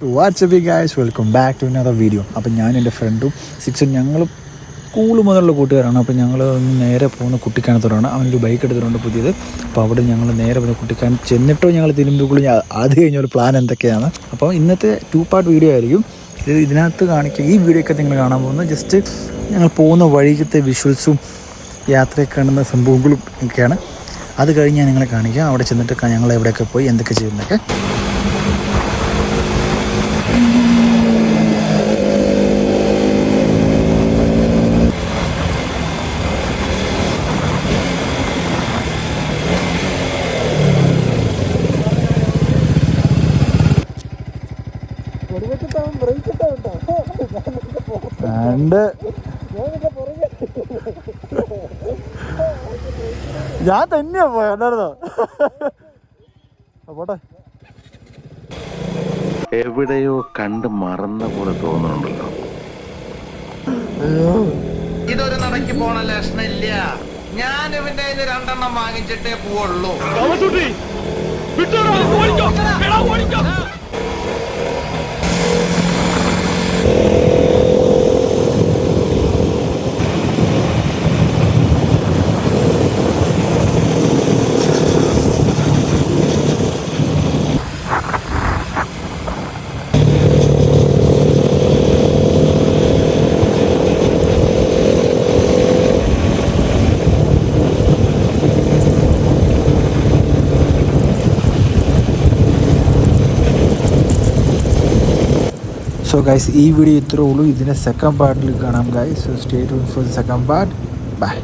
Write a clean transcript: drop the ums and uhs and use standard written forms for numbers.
WhatsApp guys, welcome back to another video. അപ്പം ഞാൻ എൻ്റെ ഫ്രണ്ടും സിക്സും ഞങ്ങൾ സ്കൂൾ മുതലുള്ള കൂട്ടുകാരാണ്. അപ്പോൾ ഞങ്ങൾ നേരെ പോകുന്ന കുട്ടിക്കാനത്തോടാണ്. അവനൊരു ബൈക്ക് എടുത്തിട്ടുണ്ട് പുതിയത്. അപ്പോൾ അവിടെ ഞങ്ങൾ നേരെ പോകുന്ന കുട്ടിക്കാനം ചെന്നിട്ടോ ഞങ്ങൾ തിരുമ്പുകളും അത് കഴിഞ്ഞ ഒരു പ്ലാൻ എന്തൊക്കെയാണ്. അപ്പോൾ ഇന്നത്തെ 2 പാർട്ട് വീഡിയോ ആയിരിക്കും. ഇതിനകത്ത് കാണിക്കുക ഈ വീഡിയോ ഒക്കെ നിങ്ങൾ കാണാൻ പോകുന്നത് ജസ്റ്റ് ഞങ്ങൾ പോകുന്ന വഴിക്കത്തെ വിഷ്വൽസും യാത്രയിൽ കാണുന്ന സംഭവങ്ങളും ഒക്കെയാണ്. അത് കഴിഞ്ഞ് ഞാൻ നിങ്ങളെ കാണിക്കാം. അവിടെ ചെന്നിട്ട് ഞങ്ങൾ എവിടെയൊക്കെ പോയി എന്തൊക്കെ ചെയ്യുന്നതൊക്കെ. ഞാൻ തന്നെയാ പോയാ പോട്ടെ. എവിടെയോ കണ്ട് മറന്ന പോലെ തോന്നുന്നുണ്ടല്ലോ. ഇതൊരു നടക്കി പോണ ലക്ഷണില്ല. ഞാൻ ഇവന്റെ 2 വാങ്ങിച്ചിട്ടേ പോവുള്ളൂ. സോ ഗൈസ്, ഈ വീഡിയോ ഇത്രേ ഉള്ളൂ. ഇതിൻ്റെ സെക്കൻഡ് പാർട്ടിൽ കാണാം guys. So stay tune for the second part. By.